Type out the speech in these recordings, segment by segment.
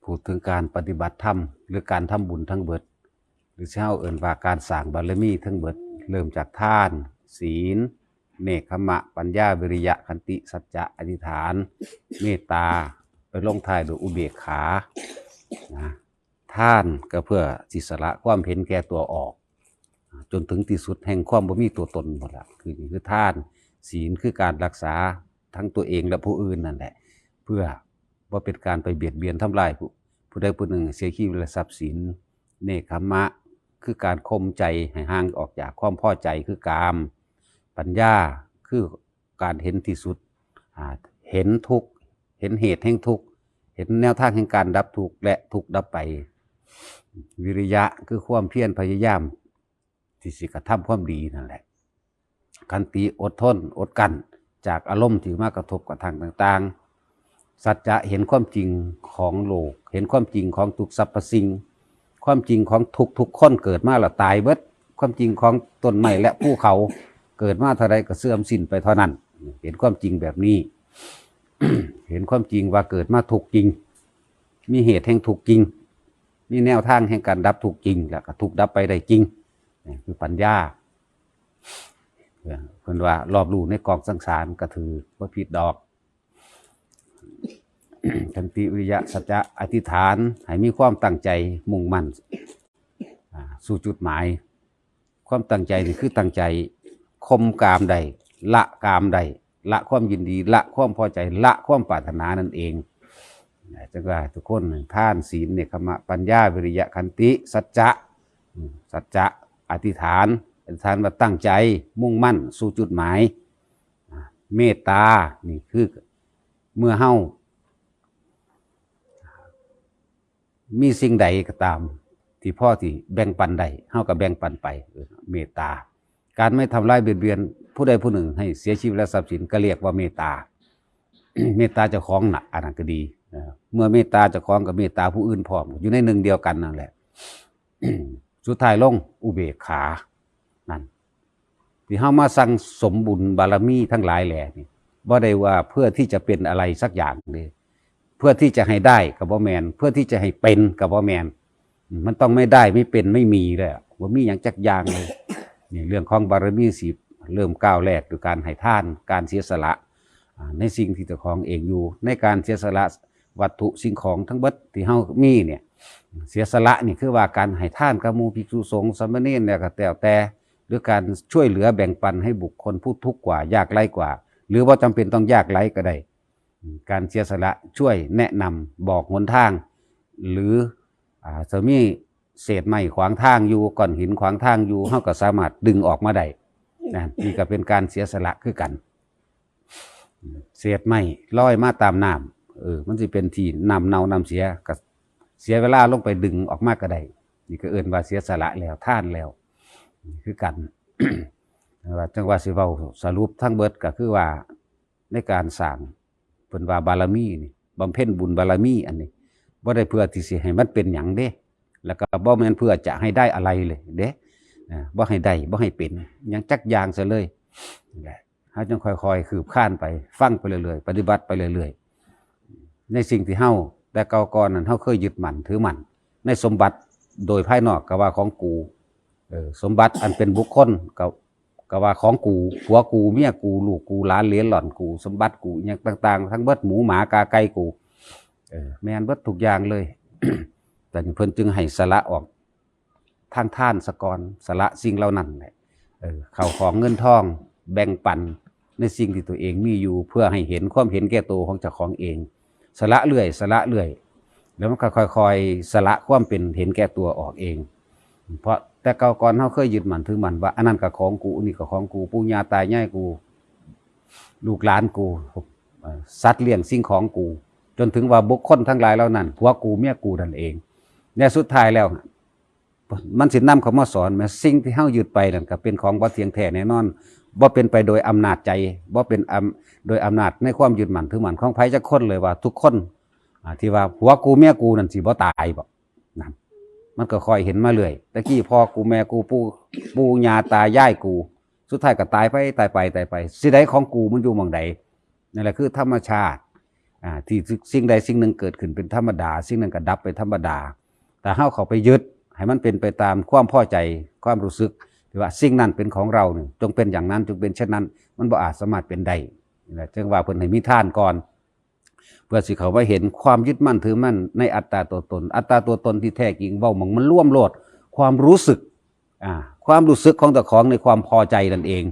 พูดถึงการปฏิบัติธรรมหรือการทำบุญทั้งเบิดหรือเช่าเอิ่นว่าการสร้างบารมีทั้งเบิดเริ่มจากทานศีลเนกขมะปัญญาวิริยะขันติสัจจะอธิษฐานเมตตาไปลงท้ายด้วยอุเบกขานะทานก็เพื่อจิสละความเห็นแก่ตัวออกจนถึงที่สุดแห่งความบ่มีตัวตนหมดละคือทานศีลคือการรักษาทั้งตัวเองและผู้อื่นนั่นแหละเพื่อว่าเป็นการไปเบียดเบียนทำลายผู้ใดผู้หนึ่งเสียชีวิตและทรัพย์สินเนกขมะคือการข่มใจให้ห่างออกจากความพอใจคือกามปัญญาคือการเห็นที่สุดเห็นทุกข์เห็นเหตุแห่งทุกข์เห็นแนวทางแห่งการดับทุกข์และทุกข์ดับไปวิริยะคือความเพียรพยายามที่สิกระทำความดีนั่นแหละขันติอดทนอดกั้นจากอารมณ์ที่มากระทบกับทางต่างๆสัจจะเห็นความจริงของโลกเห็นความจริงของทุกสรรพสิ่งความจริงของทุกคนเกิดมาแล้วตายเบิดความจริงของต้นไม้และภูเขาเกิดมาเท่าไรก็เสื่อมสิ้นไปเท่านั้นเห็นความจริงแบบนี้ เห็นความจริงว่าเกิดมาทุกจริงมีเหตุแห่งทุกจริงมีแนวทางแห่งการดับทุกจริงแล้วก็ทุกดับไปได้จริงนี่คือปัญญาเพิ่นว่ารอบรู้ในกองสังสารก็ถือว่าผิดดอกขันติวิริยะสัจจะอธิษฐานให้มีความตั้งใจมุ่งมั่นสู่จุดหมายความตั้งใจนี่คือตั้งใจข่มกามใดละกามใดละความยินดีละความพอใจละความปรารถนานั่นเองจังว่าทุกคนทานศีลเนกขมะปัญญาวิริยะขันติสัจจะอธิษฐานว่าตั้งใจมุ่งมั่นสู่จุดหมายเมตตานี่คือเมื่อเฮามีสิ่งใดก็ตามที่พ่อที่แบ่งปันใดเฮาก็แบ่งปันไปเมตตาการไม่ทำร้ายเบียดเบียนผู้ใดผู้หนึ่งให้เสียชีวิตและทรัพย์สินก็เรียกว่าเมตตา เมตตาเจ้าของน่ะอันนั้นก็ดีเมื่อเมตตาเจ้าของกับเมตตาผู้อื่นพร้อมอยู่ในหนึ่งเดียวกันนั่นแหละ สุดท้ายลงอุเบกขานั่นที่เฮามาสั่งสมบุญบารมีทั้งหลายแหล่นี่บ่ได้ว่าเพื่อที่จะเป็นอะไรสักอย่างเลยเพื่อที่จะให้ได้กับบ่แมนเพื่อที่จะให้เป็นกับบ่แมนมันต้องไม่ได้ไม่เป็นไม่มีเลยว่ามีอย่างจักอย่างเลยนี่เรื่องของบารมี10เริ่มก้าวแรกด้วยการให้ทานการเสียสละในสิ่งที่เจ้าของเองอยู่ในการเสียสละวัตถุสิ่งของทั้งเบิดที่เฮามีเนี่ยเสียสละนี่คือว่าการให้ทานกับหมู่ภิกษุสงฆ์สามเณรเนี่ยก็แต่หรือการช่วยเหลือแบ่งปันให้บุคคลผู้ทุกข์กว่ายากไร้กว่าหรือว่าจำเป็นต้องยากไร้ก็ได้การเสียสละช่วยแนะนำบอกหนทางหรือจะมีเศษไม้ขวางทางอยู่ก้อนหินขวางทางอยู่เฮาก็สามารถดึงออกมาได้นี่ก็เป็นการเสียสละคือกันเศษไม้ลอยมาตามน้ำมันสิเป็นที่น้ำเน่าน้ำเสียก็เสียเวลาลงไปดึงออกมาก็ได้นี่ก็เอิ้นว่าเสียสละแล้วท่านแล้วคือกัน ว่าจังว่าสิเว้าสรุปทั้งเบิดก็คือว่าในการสร้างเพิ่นว่าบารมีนี่บำเพ็ญบุญบารมีอันนี้บ่ได้เพื่อที่สิให้มันเป็นหยังเด้แล้วก็บ่แม่นเพื่อจะให้ได้อะไรเลยเด้บ่ให้ได้บ่ให้เป็นหยังจักอย่างซะเลยเฮาจึงค่อยๆคืบคลานไปฟังไปเรื่อยๆปฏิบัติไปเรื่อยๆในสิ่งที่เฮาแต่เก่าก่อนนั้นเฮาเคยยึดมั่นถือมั่นในสมบัติโดยภายนอกก็ว่าของกูสมบัติอันเป็นบุคคลก็ว่าของกูผัวกูเมียกูลูกกูหลานเหลนหล่อนกูสมบัติกูอย่างต่างๆทั้งเบิดหมูหมากาไก่กูแม่นเบิดทุกอย่างเลย แต่เพิ่นจึงให้สละออกทางท่านสกรสละสิ่งเหล่านั้นแหละเข้าของเงินทองแบ่งปันในสิ่งที่ตัวเองมีอยู่เพื่อให้เห็นความเห็นแก่ตัวของเจ้าของเองสละเรื่อยสละเรื่อยแล้วมันก็ค่อยๆสละความเป็นเห็นแก่ตัวออกเองเพราะแต่เก่าก่อนเฮาเคยยึดมั่นถือมั่นว่าอันนั้นก็ของกูนี่ก็ของกูปู่ย่าตายายกูลูกหลานกูสัตว์เลี้ยงสิ่งของกูจนถึงว่าบุคคลทั้งหลายเหล่านั้นผัวกูเมียกูนั่นเองเนี่ยสุดท้ายแล้วมันสินำเขามาสอนแม้สิ่งที่เฮายึดไปนั่นก็เป็นของบ่เที่ยงแท้แน่นอนบ่เป็นไปโดยอำนาจใจบ่เป็นโดยอำนาจในความยึดมั่นถือมั่นของไผจักคนเลยว่าทุกคนที่ว่าผัวกูเมียกูนั่นสิบ่ตายบ่นั่นมันก็ค่อยเห็นมาเรื่อยตะกี้พ่อกูแม่กูปู่ย่าตายายกูสุดท้ายก็ตายไปสิได้ของกูมันอยู่หม้องใดนั่นแหละคือธรรมชาติ ที่สิ่งใดสิ่งหนึ่งเกิดขึ้นเป็นธรรมดาสิ่งนั้นก็ดับไปธรรมดาแต่เฮาเข้าไปยึดให้มันเป็นไปตามความพอใจความรู้สึกที่ว่าสิ่งนั้นเป็นของเราเนี่ยจงเป็นอย่างนั้นจงเป็นเช่นนั้นมันบ่อาจสามารถเป็นได้จึงว่าเพิ่นให้มีทานก่อนเพื่อสิเขาว่าเห็นความยึดมั่นถือมั่นในอัตตาตัวตนอัตตาตัวตนที่แท้จริงเว้ามันร่วมโลดความรู้สึกความรู้สึกของตัวของในความพอใจนั่นเอง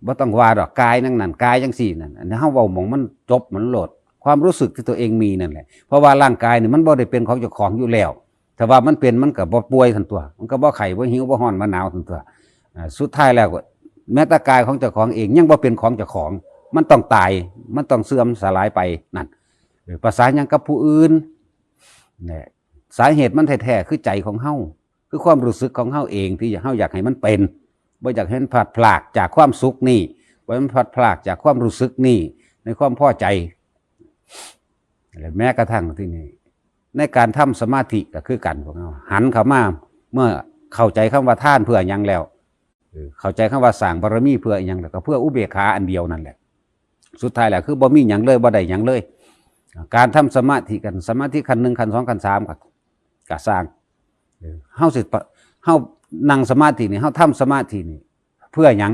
บ่ต้องว่าดอกกายนั่นกายจังซี่นั่นอันนี้เฮาเว้ามันจบมันโลดความรู้สึกที่ตัวเองมีนั่นแหละเพราะว่าร่างกายนี่มันบ่ได้เป็นของเจ้าของอยู่แล้วแต่ว่ามันเป็นมันก็บ่ป่วยทันตัวมันก็บ่ไข้บ่หิวบ่ร้อนบ่หนาวทันตัวสุดท้ายแล้วก็แม้แต่กายของเจ้าของเองยังบ่เป็นของเจ้าของมันต้องตายมันต้องเสื่อมสลายไปนั่นภาษาหยังกับผู้อื่นเนี่ยสาเหตุมันแท้ๆคือใจของเฮาคือความรู้สึกของเฮาเองที่เฮาอยากให้มันเป็นบ่อยากให้มันพลัดพรากจากความสุขนี่บ่ให้มันพลัดพรากจากความรู้สึกนี่ในความพอใจแม้กระทั่งที่นี่ในการทำสมาธิก็คือกันพวกเราหันเข้ามาเมื่อเข้าใจคำว่าทานเพื่อหยังแล้วเข้าใจคำว่าสร้างบารมีเพื่อหยังแล้วก็เพื่ออุเบกขาอันเดียวนั่นแหละสุดท้ายแหละคือบ่มีหยังเลยบ่ได้หยังเลยการทำสมาธิกันสมาธิขั้น1ขั้น2ขั้น3ก็สร้างเฮาสิเฮานั่งสมาธินี่เฮาทำสมาธินี่เพื่อหยัง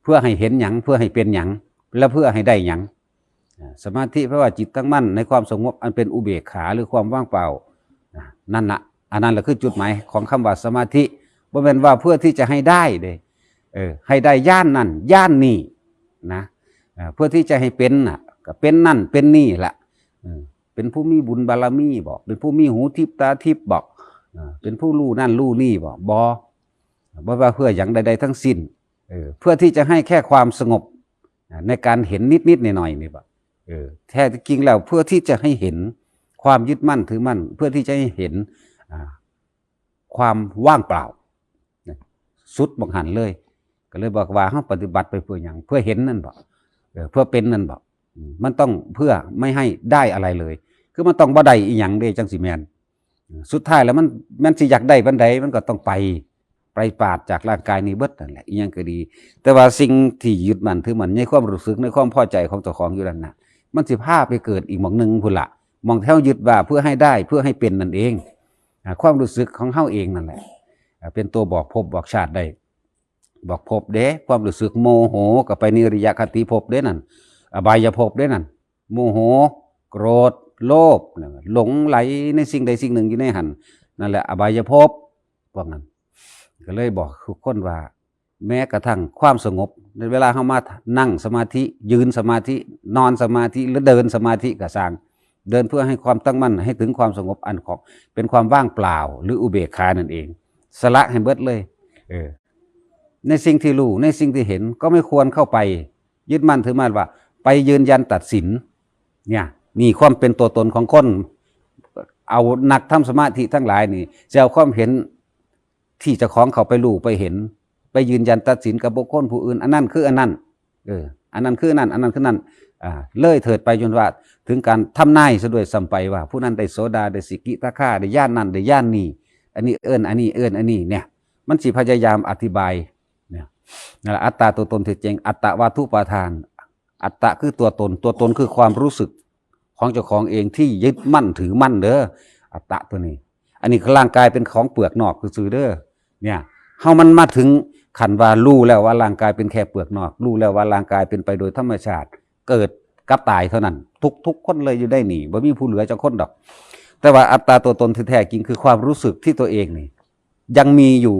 เพื่อให้เห็นหยังเพื่อให้เป็นหยังและเพื่อให้ได้หยังสมาธิเพราะว่าจิตตั้งมั่นในความสงบอันเป็นอุเบกขาหรือความว่างเปล่านั่นน่ะอันนั้นแหละคือจุดหมายของคำว่าสมาธิบ่แม่นว่าเพื่อที่จะให้ได้เด้ให้ได้ย่านนั่นย่านนี่นะเพื่อที่จะให้เป็นน่ะก็เป็นนั่นเป็นนี่แหละเป็นผู้มีบุญบารมีบอกเป็นผู้มีหูทิพตาทิพบอกเป็นผู้รู้นั่นรู้นี่บอกบ่ว่าเพื่ออย่างใดๆทั้งสิ้นเพื่อที่จะให้แค่ความสงบในการเห็นนิดๆหน่อยๆนี่บอกแท้จริงแล้วเพื่อที่จะให้เห็นความยึดมั่นถือมั่นเพื่อที่จะให้เห็นความว่างเปล่าสุดบังหันเลยก็เลยบอกว่าเฮาปฏิบัติไปเพื่อหยังเพื่อเห็นนั่นบอกเพื่อเป็นนั่นบอกมันต้องเพื่อไม่ให้ได้อะไรเลยคือมันต้องบ่ได้อีหยังเด้จังสิแม่นสุดท้ายแล้วมันสิอยากได้บันไดมันก็ต้องไปปราดจากร่างกายนี้เบิดนั่นแหละอีหยังก็ดีแต่ว่าสิ่งที่ยึดมั่นถือมั่นในความรู้สึกในความพอใจของเจ้าของอยู่นั่นน่ะมันสิพาไปเกิดอีกหม่องนึงพุ่นล่ะมองแถวยึดว่าเพื่อให้ได้เพื่อให้เป็นนั่นเองความรู้สึกของเฮาเองนั่นแหละเป็นตัวบอกภพบอกชาติได้บอกภพเด้ความรู้สึกโมโหก็ไปนิริยคติภพเด้นั่นอบายภพเด้นั่นโมโหโกรธโลภหลงไหลในสิ่งใดสิ่งหนึ่งอยู่ในหันนั่นแหละอบายภพพวกนั้นก็เลยบอกทุกคนว่าแม้กระทั่งความสงบในเวลาเฮามานั่งสมาธิยืนสมาธินอนสมาธิหรือเดินสมาธิก็สร้างเดินเพื่อให้ความตั้งมั่นให้ถึงความสงบอันของเป็นความว่างเปล่าหรืออุเบกขานั่นเองสละให้เบิดเลยในสิ่งที่รู้ในสิ่งที่เห็นก็ไม่ควรเข้าไปยึดมั่นถือมั่นว่าไปยืนยันตัดสินเนี่ยนี่ความเป็นตัวตนของคนเอานักทำสมาธิทั้งหลายนี่จะเอาความเห็นที่เจ้าของเขาไปรู้ไปเห็นไปยืนยันตัดสินกับบุคคลผู้อื่นอันนั้นคืออันนั้นอันนั้นคือนั่นอันนั้นคือนั่นเลยเถิดไปจนว่าถึงการทำนายซะด้วยซ้ำไปว่าผู้นั้นได้โสดาได้สิกิทาคาได้ย่านนั้นได้ย่านนี้อันนี้เอิ้นอันนี้เอิ้นอันนี้เนี่ยมันสิพยายามอธิบายเนี่ยนั่นแหละอัตตาตัวตนที่จริงอัตตวาทุปาทานอัตตะคือตัวตนตัวตนคือความรู้สึกของเจ้าของเองที่ยึดมั่นถือมั่นเด้ออัตตะตัวนี้อันนี้ร่างกายเป็นของเปลือกนอกคือเด้อเนี่ยเฮามันมาถึงขันว่ารู้แล้วว่าร่างกายเป็นแค่เปลือกนอกรู้แล้วว่าร่างกายเป็นไปโดยธรรมชาติเกิดกับตายเท่านั้นทุกคนเลยอยู่ได้หนีบ่มีผู้เหลือจักคนดอกแต่ว่าอัตตาตัวตนที่แท้จริงคือความรู้สึกที่ตัวเองนี่ยังมีอยู่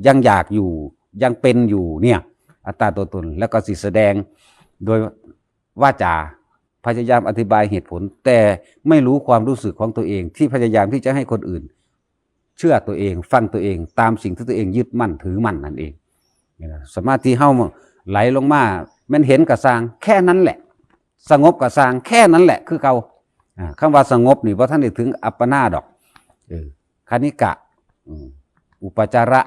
ยังอยากอยู่ยังเป็นอยู่เนี่ยอัตตาตัวตนแล้วก็สิแสดงโดยวาจาพยายามอธิบายเหตุผลแต่ไม่รู้ความรู้สึกของตัวเองที่พยายามที่จะให้คนอื่นเชื่อตัวเองฟังตัวเองตามสิ่งที่ตัวเองยึดมั่นถือมั่นนั่นเองสมาธิเฮาไหลลงมามันเห็นกระสร้างแค่นั้นแหละสงบกระสร้างแค่นั้นแหละคือเก่าคำว่าสงบนี่เพราะท่านได้ถึงอัปปนาดอกคณิกะอุปจาระ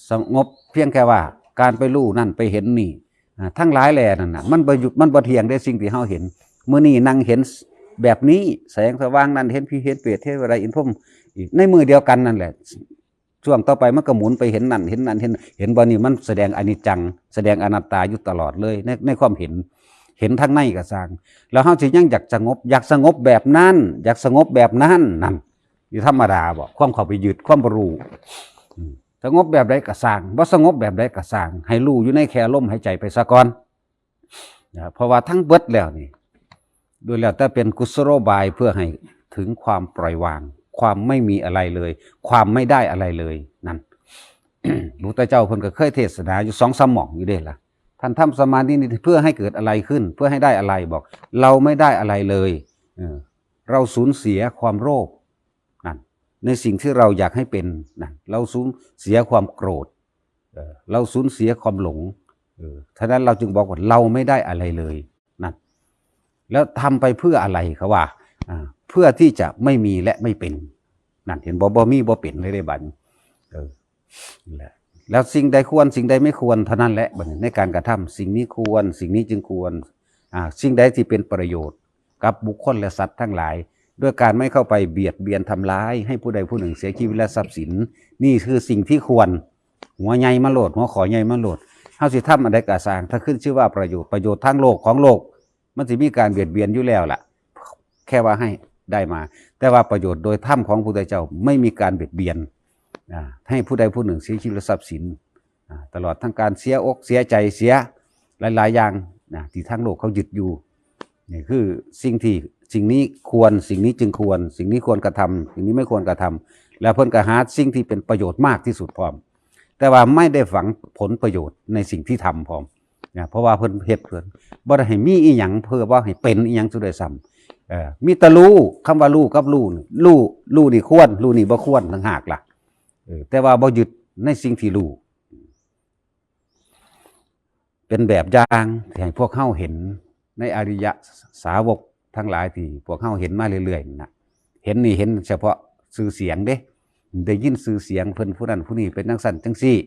สงบเพียงแค่ว่าการไปรู้นั่นไปเห็นนี่ทั้งหลายแหล่นั่นน่ะมันบ่หยุดมันบ่เที่ยงได้สิ่งที่เฮาเห็นมื้อนี้นั่งเห็นแบบนี้แสงสว่างนั่นเห็นผีเห็นเปรตเทวดาอินทร์พรหมอีกในมือเดียวกันนั่นแหละช่วงต่อไปมันก็หมุนไปเห็นนั่นเห็นบ่นี่มันแสดงอนิจจังแสดงอนัตตาอยู่ตลอดเลยในความเห็น เห็นทางในก็สร้างแล้วเฮาสิยังอยากสงบแบบนั้นอยากสงบแบบนั้นนั่นอยู่ธรรมดาบ่ความเข้าไปยึดความบ่รู้สงบแบบใดก็สร้างบ่สงบแบบใดก็สร้างให้รู้อยู่ในแค่ลมหายใจไปซะก่อนเพราะว่าทั้งเบิดแล้วนี่โดยแล้วแต่เป็นกุศโลบายเพื่อให้ถึงความปล่อยวางความไม่มีอะไรเลยความไม่ได้อะไรเลยนั่น พระพุทธเจ้าเพิ่นก็เคยเทศนาอยู่2-3 หม่องอยู่เด้ล่ะท่านทำสมาธินี่เพื่อให้เกิดอะไรขึ้นเพื่อให้ได้อะไรบอกเราไม่ได้อะไรเลยเราสูญเสียความโลภนั่นในสิ่งที่เราอยากให้เป็นนั่นเราสูญเสียความโกรธเราสูญเสียความหลงฉะนั้นเราจึงบอกว่าเราไม่ได้อะไรเลยนั่นแล้วทำไปเพื่ออะไรเขาว่าเพื่อที่จะไม่มีและไม่เป็นนั่นเห็นบ่มีบ่เป็นเลยได้บัดแล้วสิ่งใดควรสิ่งใดไม่ควรเท่านั้นแหละในการกระทำสิ่งนี้ควรสิ่งนี้จึงควรสิ่งใดที่เป็นประโยชน์กับบุคคลและสัตว์ทั้งหลายด้วยการไม่เข้าไปเบียดเบียนทำร้ายให้ผู้ใดผู้หนึ่งเสียชีวิตและทรัพย์สินนี่คือสิ่งที่ควรหัวใหญ่มาโลดหัวขอใหญ่มาโลดเฮาสิทำอันใดก็สร้างถ้าขึ้นชื่อว่าประโยชน์ทั้งโลกของโลกมันสิมีการเบียดเบียนอยู่แล้วล่ะแค่ว่าให้ได้มาแต่ว่าประโยชน์โดยธรรมของพระพุทธเจ้าไม่มีการเบียดเบียนให้ผู้ใดผู้หนึ่งเสียชีวิตและทรัพย์สินตลอดทั้งการเสียอกเสียใจเสียหลายๆอย่างที่ทั้งโลกเขายึดอยู่นี่คือสิ่งนี้ควรสิ่งนี้จึงควรสิ่งนี้ควรกระทำสิ่งนี้ไม่ควรกระทำแล้วเพิ่นก็หาสิ่งที่เป็นประโยชน์มากที่สุดพร้อมแต่ว่าไม่ได้ฝังผลประโยชน์ในสิ่งที่ทำพร้อมเพราะว่าเพิ่นเฮ็ดเพิ่นบ่ได้ให้มีอีหยังเพื่อว่าให้เป็นอีหยังสุดได้ซ้ำมีแต่รู้คำว่ารู้กับรู้นี่ควรรู้นี่บ่ควรต่างหากล่ะแต่ว่าบ่ยึดในสิ่งที่รู้เป็นแบบอย่างที่ให้พวกเฮาเห็นในอริยสาวกทั้งหลายที่พวกเฮาเห็นมาเรื่อยๆนะเห็นนี่เห็นเฉพาะสื่อเสียงได้ยินสื่อเสียงเพิ่นผู้นั้นผู้นี้เป็นจังซั่นจังซี่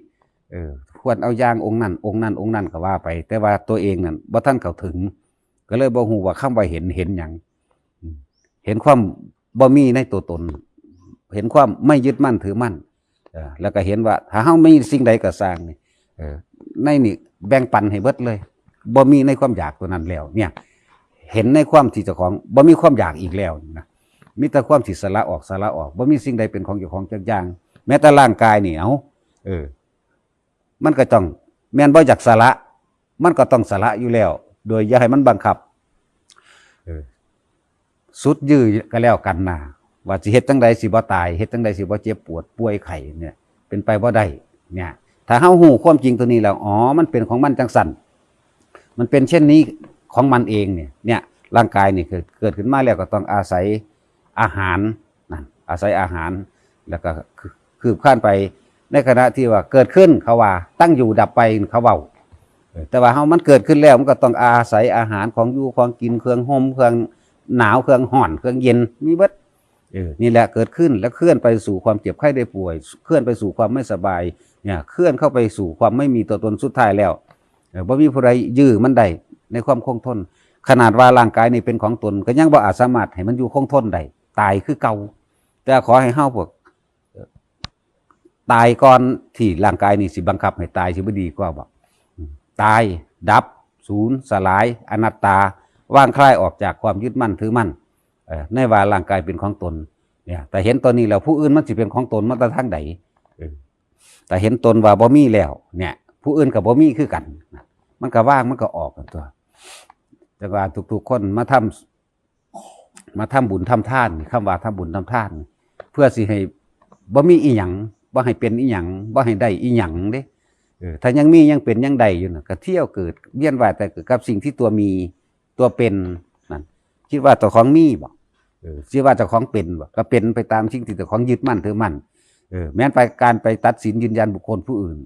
ควรเอาอย่างองค์นั้นก็ว่าไปแต่ว่าตัวเองนั่นบ่ทันเข้าถึงก็เลยบ่ฮู้ว่าคำว่าเห็นหยังเห็นความบ่มีในตัวตนเห็นความไม่ยึดมั่นถือมั่นแล้วก็เห็นว่าถ้าเฮาไม่สิ่งใดก็สร้างนี่ในนี่แบ่งปันให้เบิดเลยบ่มีในความอยากตัวนั้นแล้วเนี่ยเห็นในความที่เจ้าของบ่มีความอยากอีกแล้วนะมีแต่ความที่สละออกบ่มีสิ่งใดเป็นของเจ้าของจักอย่างแม้แต่ร่างกายนี่มันก็ต้องแม่นบ่อยากสละมันก็ต้องสละอยู่แล้วโดยอย่าให้มันบังคับสุดยื้อก็แล้วกันนะว่าสิเฮ็ดจังใดสิบ่ตายเฮ็ดจังใดสิบ่เจ็บปวดป่วยไข้เนี่ยเป็นไปบ่ได้เนี่ยถ้าเฮาฮู้ความจริงตัวนี้แล้วมันเป็นของมันจังสั่นมันเป็นเช่นนี้ของมันเองเนี่ยร่างกายนี่เกิดขึ้นมาแล้วก็ต้องอาศัยอาหารนั่นอาศัยอาหารแล้วก็คืบคลานไปในขณะที่ว่าเกิดขึ้นเขาว่าตั้งอยู่ดับไปเขาเว้าแต่ว่าเฮามันเกิดขึ้นแล้วมันก็ต้องอาศัยอาหารของอยู่ของกินเครื่องห่มเครื่องหนาวเครื่องร้อนเครื่องเย็นมีเบิดนี่แหละเกิดขึ้นแล้วเคลื่อนไปสู่ความเจ็บไข้ได้ป่วยเคลื่อนไปสู่ความไม่สบายเนี่ยเคลื่อนเข้าไปสู่ความไม่มีตัวตนสุดท้ายแล้วบ่มีผู้ใดยื้อมันได้ในความคงทนขนาดว่าร่างกายนี่เป็นของตนก็ยังบ่อาจสามารถให้มันอยู่คงทนได้ตายคือเก่าแต่ขอให้เฮาพวกตายก่อนที่ร่างกายนี่สิบังคับให้ตายสิบ่ดีกว่าบ่ตายดับสูญสลายอนัตตาว่างคลายออกจากความยึดมั่นถือมั่นในว่าร่างกายเป็นของตนเนี่ยแต่เห็นตอนนี้แล้วผู้อื่นมันสิเป็นของตนมาแต่ทางใดแต่เห็นตนว่าบ่มีแล้วเนี่ยผู้อื่นกับบ่มีคือกันมันก็ว่างมันก็ออกกันตัวแต่ว่าทุกๆคนมาทำบุญทำทานคำว่าทำบุญทำทานเพื่อสิให้บ่มีอีหยังบ่ให้เป็นอีหยังบ่ให้ได้อีหยังเด้ถ้ายังมียังเป็นยังได้อยู่น่ะก็เที่ยวเกิดเวียนว่ายแต่เกิดกับสิ่งที่ตัวมีตัวเป็นนั่นคิดว่าตัวของมีบ่คิดว่าเจ้าของเป็นบ่ก็เป็นไปตามสิ่งที่เจ้าของยึดมั่นถือมั่นแม้นไปการไปตัดสินยืนยันบุคคลผู้อื่น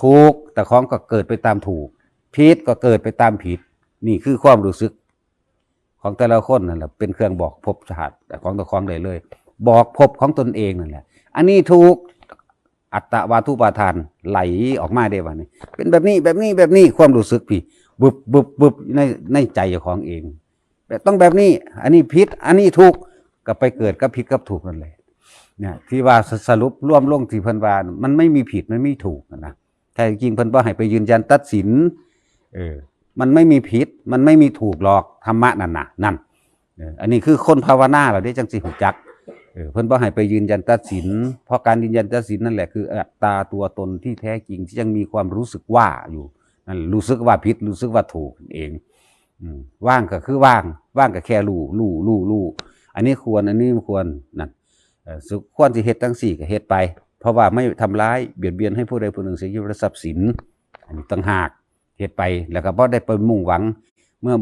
ถูกแต่ของก็เกิดไปตามถูกผิดก็เกิดไปตามผิดนี่คือความรู้สึกของแต่ละคนนั่นแหละเป็นเครื่องบอกภพชาติของตัวของเลยบอกภพของตนเองนั่นแหละอันนี้ถูกอัตตวาทุปาทานไหลออกมาได้ว่านี่เป็นแบบนี้ความรู้สึกพี่บึบในใจของเองต้องแบบนี้อันนี้ผิดอันนี้ถูกก็ไปเกิดกับผิดกับถูกนั่นแหละเนี่ยที่ว่าสรุปร่วมลงที่เพิ่นว่ามันไม่มีผิดมันไม่ถูกนะแท้จริงเพิ่นบ่ให้ไปยืนยันตัดสิน มันไม่มีผิดมันไม่มีถูกหรอกธรรมะนั่นน่ะนั่นอันนี้คือคนภาวนาเราได้จังสิหูจักเพิ่นบ่ให้ไปยืนยันตัดสินเพราะการยืนยันตัดสินนั่นแหละคืออัตตาตัวตนที่แท้จริงที่ยังมีความรู้สึกว่าอยู่นั่นรู้สึกว่าผิดรู้สึกว่าถูกเองว่างก็คือว่างก็แค่รู้อันนี้ควรอันนี้ไม่ควรนั่นควรสิเฮ็ดจังซี่ก็เฮ็ดไปเพราะว่าไม่ทำร้ายเบียดเบียนให้ผู้ใดผู้หนึ่งเสียชีวิตและทรัพย์สินอันนี้ต่างหากเฮ็ดไปแล้วก็บ่ได้ไปมุ่งหวังเมื่อ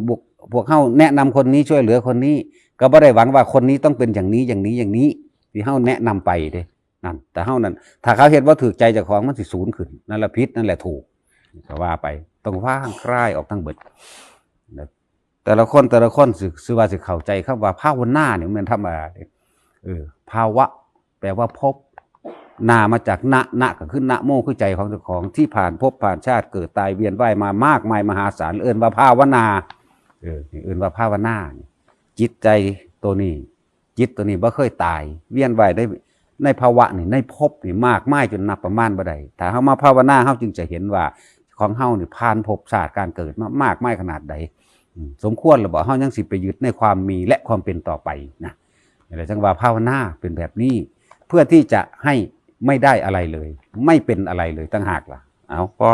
พวกเฮาแนะนำคนนี้ช่วยเหลือคนนี้ก็บ่ได้หวังว่าคนนี้ต้องเป็นอย่างนี้ที่เฮาแนะนำไปเด้นั่นแต่เฮานั้นถ้าเขาเฮ็ดบ่ถูกใจเจ้าของมันสิสูญขึ้นนั่นแหละผิดนั่นแหละถูกก็ว่าไปต้องว่างคลายออกทั้งเบิดแต่ละคนสิว่าสิเข้าใจคำว่าภาวนาเนี่ยมันธรรมดาเด้ภาวะแปลว่าพบนามาจากนะก็คือนะโมคือใจของเจ้าของที่ผ่านภพผ่านชาติเกิดตายเวียนว่ายมามากมายมหาศาลเอิ้นว่าภาวนาเอิ้นว่าภาวนาจิตใจตัวนี้จิตตัวนี้บ่เคยตายเวียนว่ายได้ในภาวะนี่ในภพนี่มากมายจนนับประมาณบ่ได้ถ้าเฮามาภาวนาเฮาจึงจะเห็นว่าของเฮานี่ผ่านภพชาติการเกิดมามากมายขนาดใดสมควรหรือบ่เฮายังสิไปยึดในความมีและความเป็นต่อไปนะอะไรจังว่าภาวนาเป็นแบบนี้เพื่อที่จะให้ไม่ได้อะไรเลยไม่เป็นอะไรเลยต่างหากล่ะเอาพอ